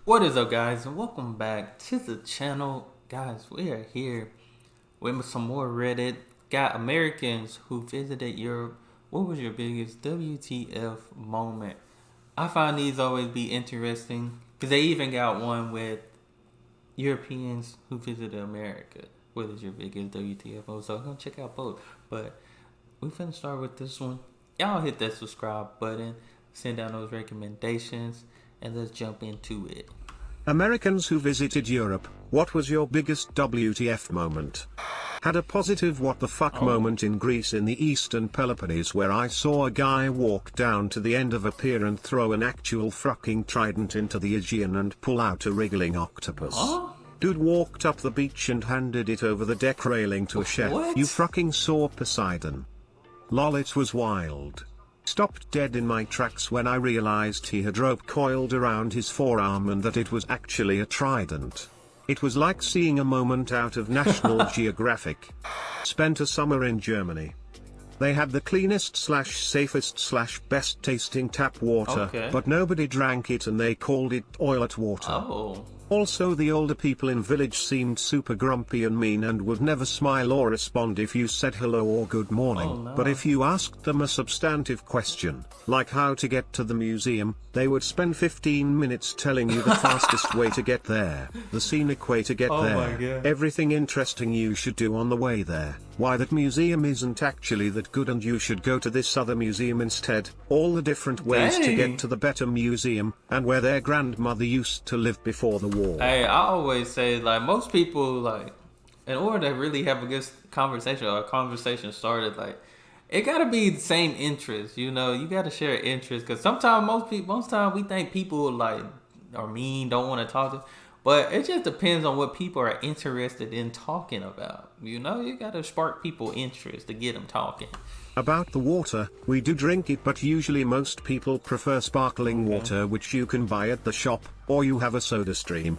What is up, guys, and welcome back to the channel. Guys, we are here with some more Reddit. Got Americans who visited Europe. What was your biggest WTF moment? I find these always be interesting because they even got one with Europeans who visited America. What is your biggest WTF? So I'm gonna check out both. But we finna start with this one. Y'all hit that subscribe button, send down those recommendations, and let's jump into it. Americans who visited Europe, what was your biggest WTF moment? Had a positive what the fuck moment in Greece in the eastern Peloponnese, where I saw a guy walk down to the end of a pier and throw an actual fucking trident into the Aegean and pull out a wriggling octopus. Dude walked up the beach and handed it over the deck railing to a chef. What? You fucking saw Poseidon. Lol, it was wild. Stopped dead in my tracks when I realized he had rope coiled around his forearm and that it was actually a trident. It was like seeing a moment out of National Geographic. Spent a summer in Germany. They had the cleanest slash safest slash best tasting tap water, but nobody drank it and they called it toilet water. Also, the older people in village seemed super grumpy and mean and would never smile or respond if you said hello or good morning. But if you asked them a substantive question, like how to get to the museum, they would spend 15 minutes telling you the fastest way to get there, the scenic way to get there, everything interesting you should do on the way there, why that museum isn't actually that good and you should go to this other museum instead, all the different ways to get to the better museum, and where their grandmother used to live before the war. Hey, I always say, like, most people, like, in order to really have a good conversation or a conversation started, like, it gotta be the same interest, you know. You gotta share interest, because sometimes most time we think people, like, are mean, don't want to talk to, but it just depends on what people are interested in talking about. You know, you gotta spark people interest to get them talking. About the water, we do drink it, but usually most people prefer sparkling water, which you can buy at the shop, or you have a soda stream.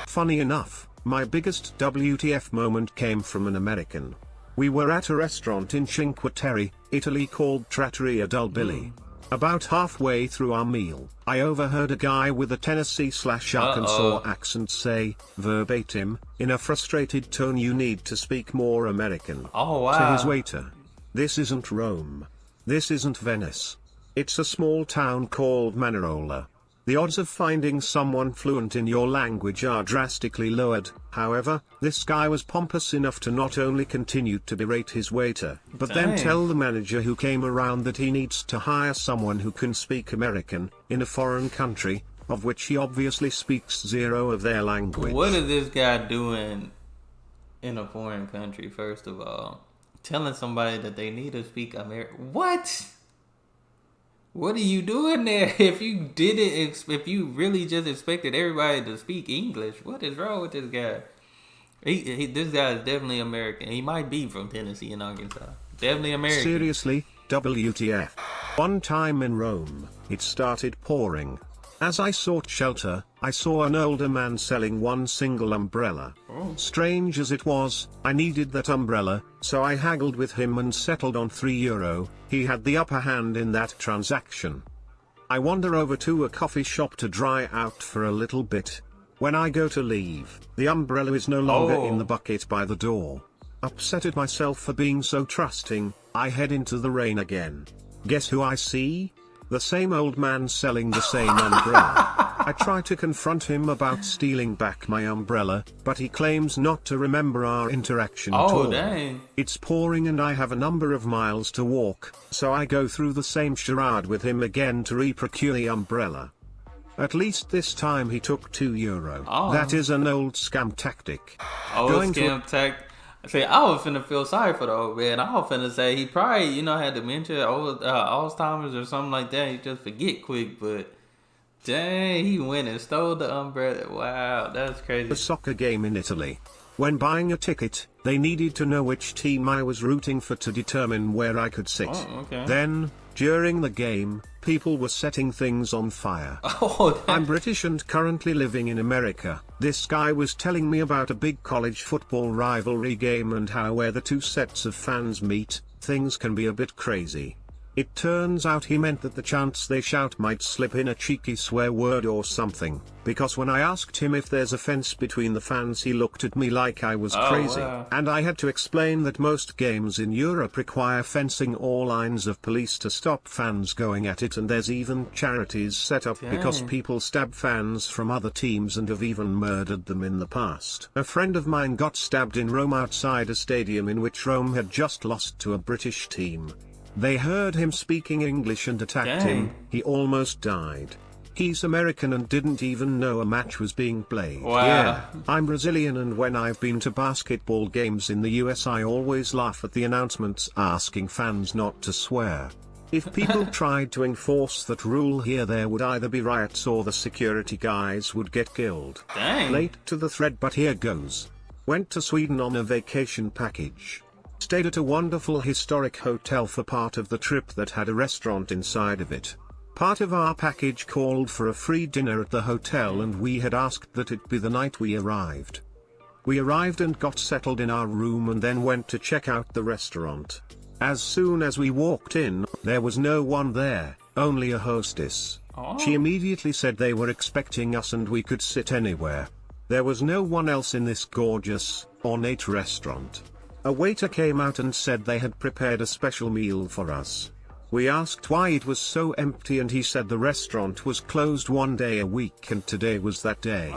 Funny enough, my biggest WTF moment came from an American. We were at a restaurant in Cinque Terre, Italy called Trattoria del Billy. About halfway through our meal, I overheard a guy with a Tennessee/Arkansas accent say, verbatim, in a frustrated tone, "You need to speak more American." To his waiter. "This isn't Rome. This isn't Venice. It's a small town called Manarola. The odds of finding someone fluent in your language are drastically lowered." However, this guy was pompous enough to not only continue to berate his waiter, but then tell the manager who came around that he needs to hire someone who can speak American, in a foreign country, of which he obviously speaks zero of their language. What is this guy doing in a foreign country, first of all? Telling somebody that they need to speak American. What are you doing there? If you really just expected everybody to speak English, what is wrong with this guy? This guy is definitely American. He might be from Tennessee and Arkansas. Definitely American. Seriously, WTF. One time in Rome, it started pouring. As I sought shelter, I saw an older man selling one single umbrella. Strange as it was, I needed that umbrella, so I haggled with him and settled on €3. He had the upper hand in that transaction. I wander over to a coffee shop to dry out for a little bit. When I go to leave, the umbrella is no longer in the bucket by the door. Upset at myself for being so trusting, I head into the rain again. Guess who I see? The same old man selling the same umbrella. I try to confront him about stealing back my umbrella, but he claims not to remember our interaction at all. Dang. It's pouring and I have a number of miles to walk, so I go through the same charade with him again to re-procure the umbrella. At least this time he took €2. That is an old scam tactic. Scam tactic. See, I was finna feel sorry for the old man. I was finna say he probably, had dementia, Alzheimer's or something like that. He just forget quick, but dang, he went and stole the umbrella. Wow, that's crazy. A soccer game in Italy. When buying a ticket, they needed to know which team I was rooting for to determine where I could sit. Then, during the game, people were setting things on fire. I'm British and currently living in America. This guy was telling me about a big college football rivalry game and how where the two sets of fans meet, things can be a bit crazy. It turns out he meant that the chants they shout might slip in a cheeky swear word or something, because when I asked him if there's a fence between the fans he looked at me like I was crazy, and I had to explain that most games in Europe require fencing or lines of police to stop fans going at it, and there's even charities set up because people stab fans from other teams and have even murdered them in the past. A friend of mine got stabbed in Rome outside a stadium in which Rome had just lost to a British team. They heard him speaking English and attacked him. He almost died. He's American and didn't even know a match was being played. Wow. Yeah, I'm Brazilian, and when I've been to basketball games in the US I always laugh at the announcements asking fans not to swear. If people tried to enforce that rule here, there would either be riots or the security guys would get killed. Dang. Late to the thread, but here goes. Went to Sweden on a vacation package. Stayed at a wonderful historic hotel for part of the trip that had a restaurant inside of it. Part of our package called for a free dinner at the hotel, and we had asked that it be the night we arrived. We arrived and got settled in our room and then went to check out the restaurant. As soon as we walked in, there was no one there, only a hostess. She immediately said they were expecting us and we could sit anywhere. There was no one else in this gorgeous, ornate restaurant. A waiter came out and said they had prepared a special meal for us. We asked why it was so empty, and he said the restaurant was closed one day a week and today was that day.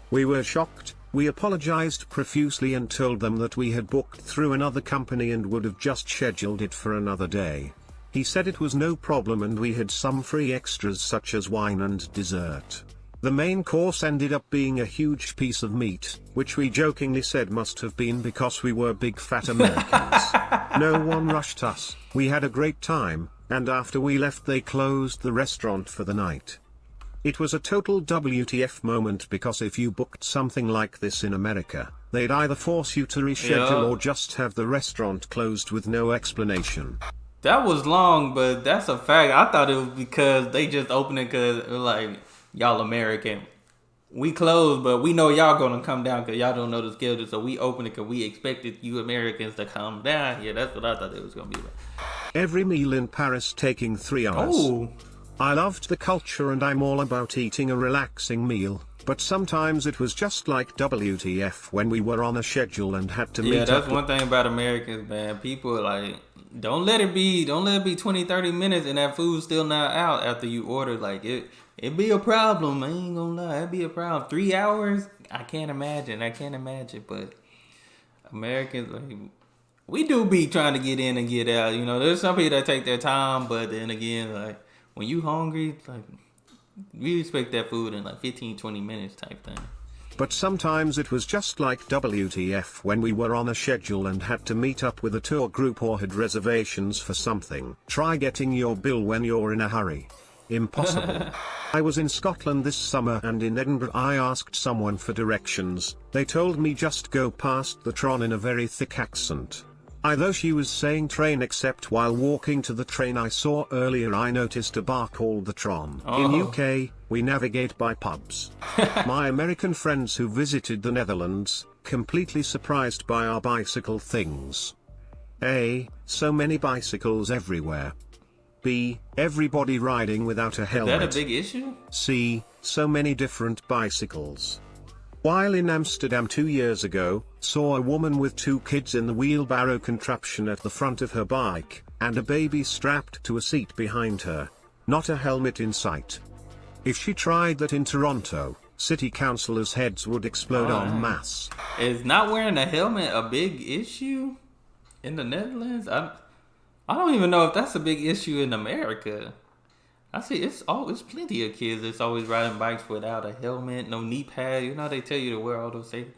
We were shocked. We apologized profusely and told them that we had booked through another company and would have just scheduled it for another day. He said it was no problem and we had some free extras such as wine and dessert. The main course ended up being a huge piece of meat, which we jokingly said must have been because we were big fat Americans. No one rushed us, we had a great time, and after we left they closed the restaurant for the night. It was a total WTF moment, because if you booked something like this in America, they'd either force you to reschedule or just have the restaurant closed with no explanation. That was long, but that's a fact. I thought it was because they just opened it because like, y'all American. We closed, but we know y'all gonna come down because y'all don't know the schedule, so we opened it because we expected you Americans to come down. Yeah, that's what I thought it was gonna be like. Every meal in Paris taking 3 hours. I loved the culture and I'm all about eating a relaxing meal, but sometimes it was just like WTF when we were on a schedule and had to meet up. Yeah, that's one thing about Americans, man. People like, don't let it be 20, 30 minutes and that food's still not out after you order. Like, it'd be a problem. I ain't gonna lie, it'd be a problem. 3 hours? I can't imagine, but Americans, like, we do be trying to get in and get out. You know, there's some people that take their time, but then again, like, when you hungry, like, we expect that food in like 15, 20 minutes type thing. But sometimes it was just like WTF when we were on a schedule and had to meet up with a tour group or had reservations for something. Try getting your bill when you're in a hurry. Impossible. I was in Scotland this summer and in Edinburgh I asked someone for directions. They told me just go past the Tron in a very thick accent. Though she was saying train, except while walking to the train I saw earlier I noticed a bar called the Tron. In UK, we navigate by pubs. My American friends who visited the Netherlands, completely surprised by our bicycle things. A, so many bicycles everywhere. B, everybody riding without a helmet. Is that a big issue? C, so many different bicycles. While in Amsterdam 2 years ago, saw a woman with 2 kids in the wheelbarrow contraption at the front of her bike, and a baby strapped to a seat behind her. Not a helmet in sight. If she tried that in Toronto, city councillors' heads would explode en masse. Is not wearing a helmet a big issue in the Netherlands? I don't even know if that's a big issue in America. I see it's plenty of kids that's always riding bikes without a helmet, no knee pad. You know, they tell you to wear all those safety.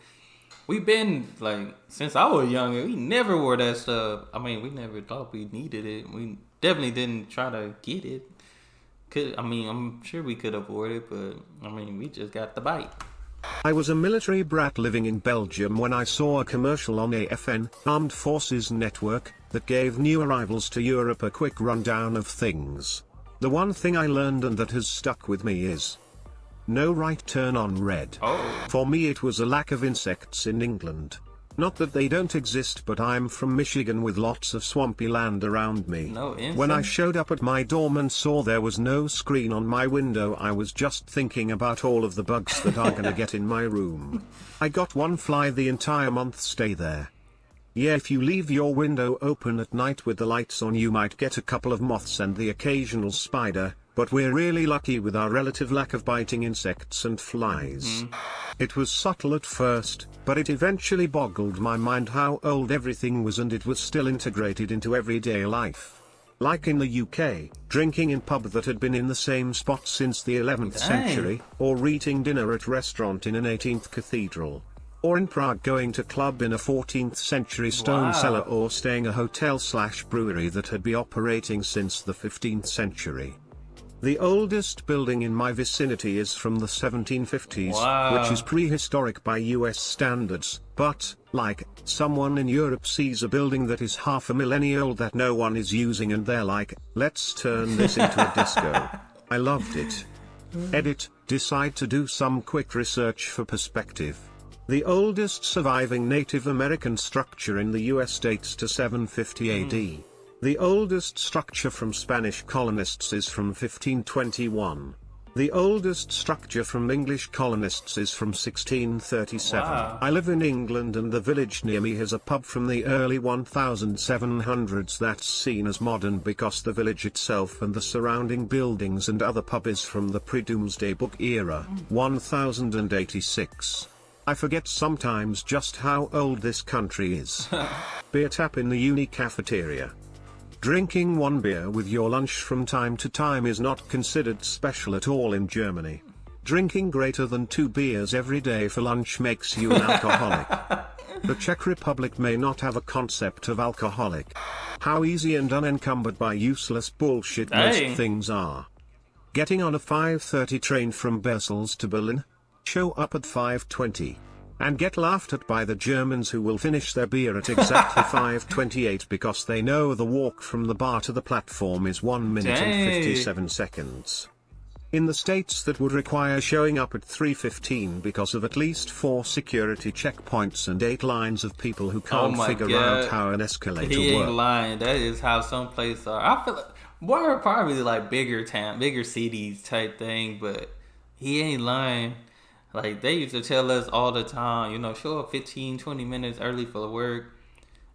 We've been, like, since I was younger, we never wore that stuff. I mean, we never thought we needed it. We definitely didn't try to get it. I'm sure we could afford it, but, I mean, we just got the bike. I was a military brat living in Belgium when I saw a commercial on AFN, Armed Forces Network, that gave new arrivals to Europe a quick rundown of things. The one thing I learned and that has stuck with me is no right turn on red. For me it was a lack of insects in England. Not that they don't exist, but I'm from Michigan with lots of swampy land around me. No insect? When I showed up at my dorm and saw there was no screen on my window, I was just thinking about all of the bugs that are gonna get in my room. I got one fly the entire month stay there. Yeah, if you leave your window open at night with the lights on, you might get a couple of moths and the occasional spider, but we're really lucky with our relative lack of biting insects and flies. It was subtle at first, but it eventually boggled my mind how old everything was, and it was still integrated into everyday life. Like in the UK, drinking in pub that had been in the same spot since the 11th century, or eating dinner at restaurant in an 18th cathedral. Or in Prague, going to club in a 14th century stone cellar, or staying a hotel/brewery that had been operating since the 15th century. The oldest building in my vicinity is from the 1750s, which is prehistoric by US standards, but, like, someone in Europe sees a building that is half a millennia old that no one is using and they're like, let's turn this into a disco. I loved it. Edit, decide to do some quick research for perspective. The oldest surviving Native American structure in the US dates to 750 AD. The oldest structure from Spanish colonists is from 1521. The oldest structure from English colonists is from 1637. I live in England, and the village near me has a pub from the early 1700s that's seen as modern because the village itself and the surrounding buildings and other pub is from the pre-Doomsday Book era, 1086. I forget sometimes just how old this country is. Beer tap in the uni cafeteria. Drinking one beer with your lunch from time to time is not considered special at all in Germany. Drinking greater than 2 beers every day for lunch makes you an alcoholic. The Czech Republic may not have a concept of alcoholic. How easy and unencumbered by useless bullshit most things are. Getting on a 5:30 train from Brussels to Berlin? Show up at 5:20. And get laughed at by the Germans, who will finish their beer at exactly 5:28 because they know the walk from the bar to the platform is 1 minute and 57 seconds. In the states, that would require showing up at 3:15 because of at least 4 security checkpoints and 8 lines of people who can't figure out how an escalator works. He ain't lying. That is how some places are. I feel like, we're probably like bigger cities type thing, but he ain't lying. Like, they used to tell us all the time, you know, show up 15, 20 minutes early for work.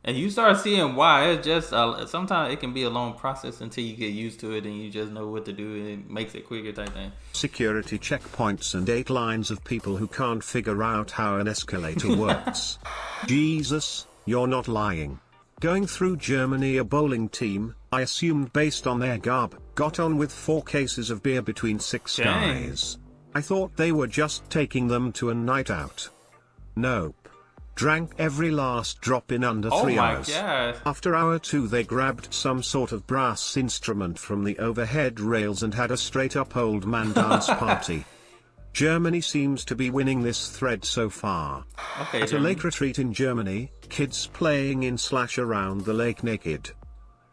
And you start seeing why. It's just, sometimes it can be a long process until you get used to it and you just know what to do, and it makes it quicker type thing. Security checkpoints and 8 lines of people who can't figure out how an escalator works. Jesus, you're not lying. Going through Germany, a bowling team, I assumed based on their garb, got on with 4 cases of beer between 6 guys. I thought they were just taking them to a night out. Nope. Drank every last drop in under 3 hours. God. After hour 2, they grabbed some sort of brass instrument from the overhead rails and had a straight up old man dance party. Germany seems to be winning this thread so far. At a lake retreat in Germany, kids playing in/around the lake naked.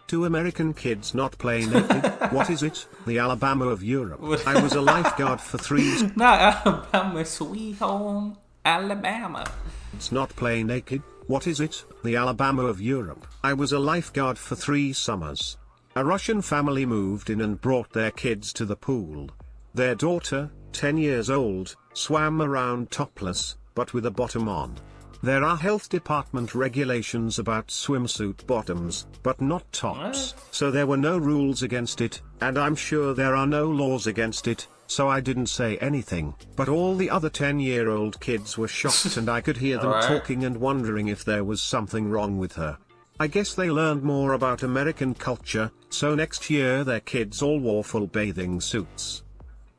2 American kids not playing naked? What is it? The Alabama of Europe. I was a lifeguard for 3... Not Alabama, sweet home Alabama. It's not playing naked? What is it? The Alabama of Europe. I was a lifeguard for 3 summers. A Russian family moved in and brought their kids to the pool. Their daughter, 10 years old, swam around topless, but with a bottom on. There are health department regulations about swimsuit bottoms, but not tops, so there were no rules against it, and I'm sure there are no laws against it, so I didn't say anything. But all the other 10-year-old kids were shocked, and I could hear them talking and wondering if there was something wrong with her. I guess they learned more about American culture, so next year their kids all wore full bathing suits.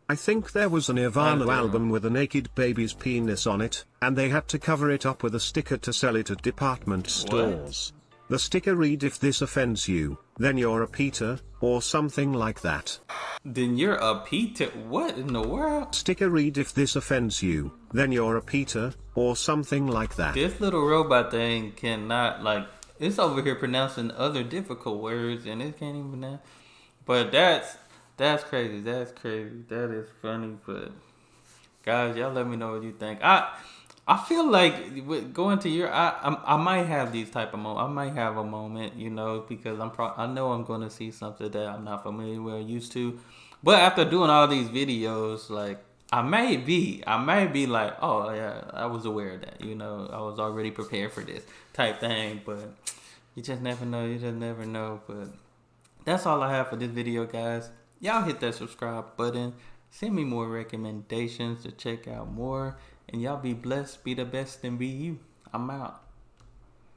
I think there was a Nirvana album with a naked baby's penis on it, and they had to cover it up with a sticker to sell it at department stores. The sticker read, "If this offends you, then you're a Peter," or something like that. Then you're a Peter? What in the world? Sticker read, "If this offends you, then you're a Peter," or something like that. This little robot thing cannot, like, it's over here pronouncing other difficult words, and it can't even pronounce. But that's crazy. That's crazy. That is funny. But guys, y'all let me know what you think. I feel like going to your, I might have these type of moments. I might have a moment, you know, because I know I'm going to see something that I'm not familiar with or used to. But after doing all these videos, like I may be like, oh yeah, I was aware of that, you know, I was already prepared for this type thing. But you just never know. You just never know. But that's all I have for this video, guys. Y'all hit that subscribe button. Send me more recommendations to check out more. And y'all be blessed, be the best, and be you. I'm out.